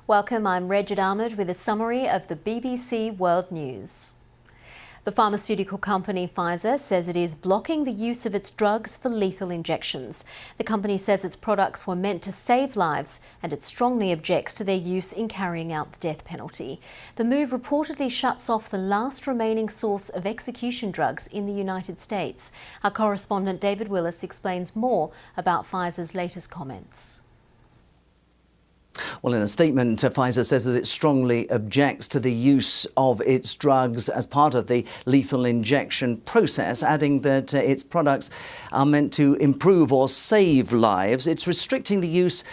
Welcome, I'm Regid Ahmed with a summary of the BBC World News. The pharmaceutical company Pfizer says it is blocking the use of its drugs for lethal injections. The company says its products were meant to save lives and it strongly objects to their use in carrying out the death penalty. The move reportedly shuts off the last remaining source of execution drugs in the United States. Our correspondent David Willis explains more about Pfizer's latest comments. Well, in a statement, Pfizer says that it strongly objects to the use of its drugs as part of the lethal injection process, adding that its products are meant to improve or save lives. It's restricting the use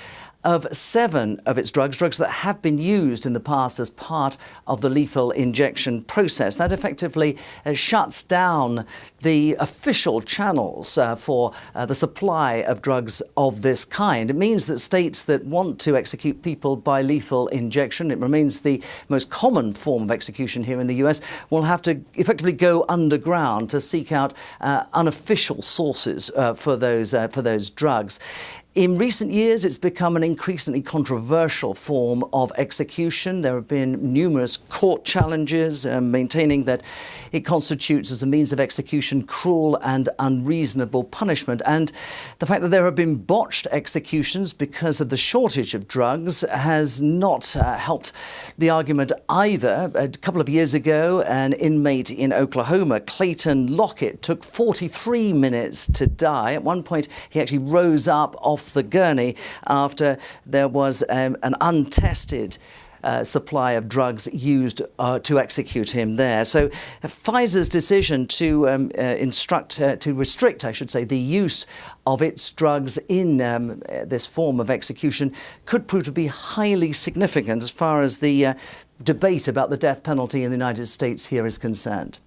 of 7 of its drugs that have been used in the past as part of the lethal injection process. That effectively shuts down the official channels for the supply of drugs of this kind. It means that states that want to execute people by lethal injection, it remains the most common form of execution here in the US, will have to effectively go underground to seek out unofficial sources for those drugs. In recent years, it's become an increasingly controversial form of execution. There have been numerous court challenges maintaining that it constitutes as a means of execution cruel and unreasonable punishment. And the fact that there have been botched executions because of the shortage of drugs has not helped the argument either. A couple of years ago, an inmate in Oklahoma, Clayton Lockett, took 43 minutes to die. At one point, he actually rose up off the gurney after there was an untested supply of drugs used to execute him there. So Pfizer's decision to restrict, I should say, the use of its drugs in this form of execution could prove to be highly significant as far as the debate about the death penalty in the United States here is concerned.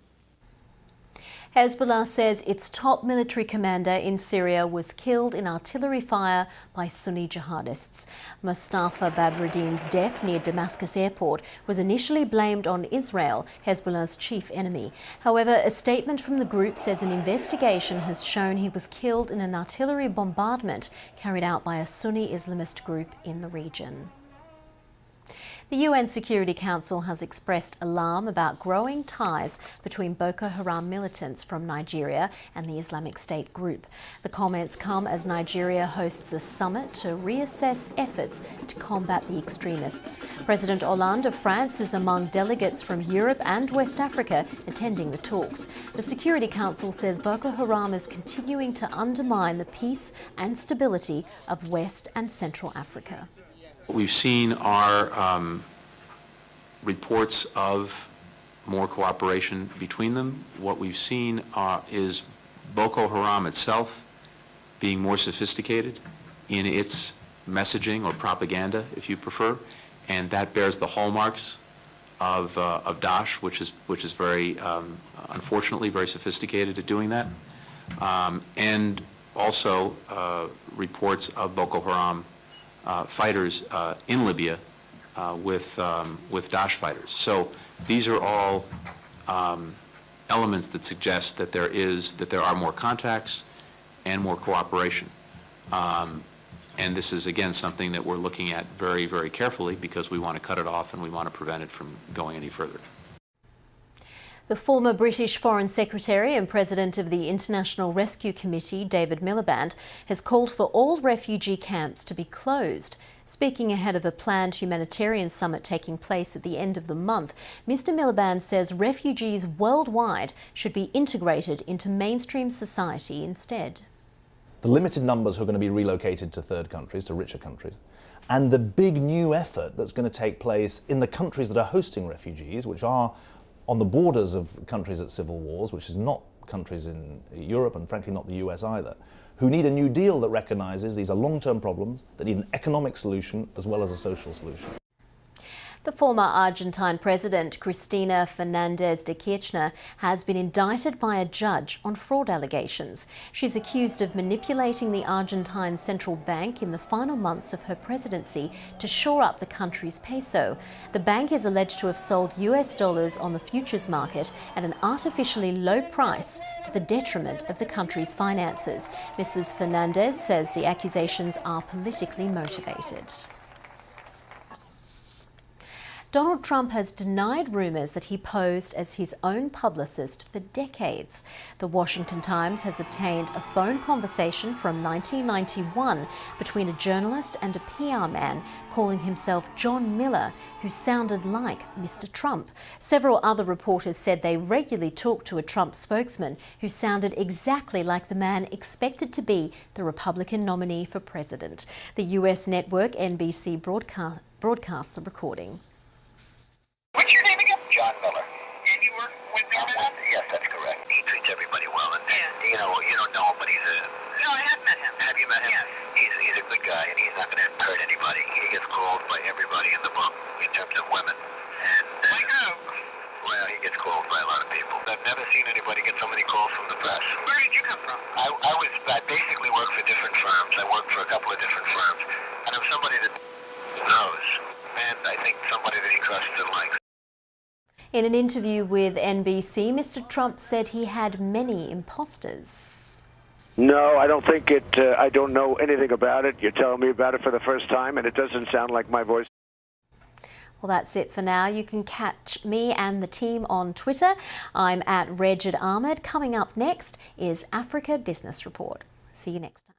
Hezbollah says its top military commander in Syria was killed in artillery fire by Sunni jihadists. Mustafa Badruddin's death near Damascus airport was initially blamed on Israel, Hezbollah's chief enemy. However, a statement from the group says an investigation has shown he was killed in an artillery bombardment carried out by a Sunni Islamist group in the region. The UN Security Council has expressed alarm about growing ties between Boko Haram militants from Nigeria and the Islamic State group. The comments come as Nigeria hosts a summit to reassess efforts to combat the extremists. President Hollande of France is among delegates from Europe and West Africa attending the talks. The Security Council says Boko Haram is continuing to undermine the peace and stability of West and Central Africa. What we've seen are reports of more cooperation between them. What we've seen is Boko Haram itself being more sophisticated in its messaging or propaganda, if you prefer, and that bears the hallmarks of Daesh, which is very, unfortunately, very sophisticated at doing that, and also reports of Boko Haram fighters in Libya with Daesh fighters. So these are all elements that suggest that there are more contacts and more cooperation. And this is, again, something that we're looking at very, very carefully because we want to cut it off and we want to prevent it from going any further. The former British Foreign Secretary and President of the International Rescue Committee, David Miliband, has called for all refugee camps to be closed. Speaking ahead of a planned humanitarian summit taking place at the end of the month, Mr. Miliband says refugees worldwide should be integrated into mainstream society instead. The limited numbers who are going to be relocated to third countries, to richer countries, and the big new effort that's going to take place in the countries that are hosting refugees, which are on the borders of countries at civil wars, which is not countries in Europe and frankly not the US either, who need a new deal that recognises these are long-term problems, that need an economic solution as well as a social solution. The former Argentine president, Cristina Fernández de Kirchner, has been indicted by a judge on fraud allegations. She's accused of manipulating the Argentine central bank in the final months of her presidency to shore up the country's peso. The bank is alleged to have sold US dollars on the futures market at an artificially low price to the detriment of the country's finances. Mrs. Fernández says the accusations are politically motivated. Donald Trump has denied rumours that he posed as his own publicist for decades. The Washington Times has obtained a phone conversation from 1991 between a journalist and a PR man calling himself John Miller, who sounded like Mr. Trump. Several other reporters said they regularly talked to a Trump spokesman who sounded exactly like the man expected to be the Republican nominee for president. The US network NBC broadcast the recording. What's your name again? John Miller. And you work with Donald? Yes, that's correct. He treats everybody well. And, you don't know him, but he's a... No, I have met him. Have you met him? Yes. He's a good guy, and he's not going to hurt anybody. He gets called by everybody in the book in terms of women. And, like who? Well, he gets called by a lot of people. I've never seen anybody get so many calls from the press. Where did you come from? I basically worked for different firms. I worked for a couple of different firms. And I'm somebody that knows. And I think somebody that he trusts and likes. In an interview with NBC, Mr. Trump said he had many imposters. No, I don't think it. I don't know anything about it. You're telling me about it for the first time, and it doesn't sound like my voice. Well, that's it for now. You can catch me and the team on Twitter. I'm at Regid Ahmed. Coming up next is Africa Business Report. See you next time.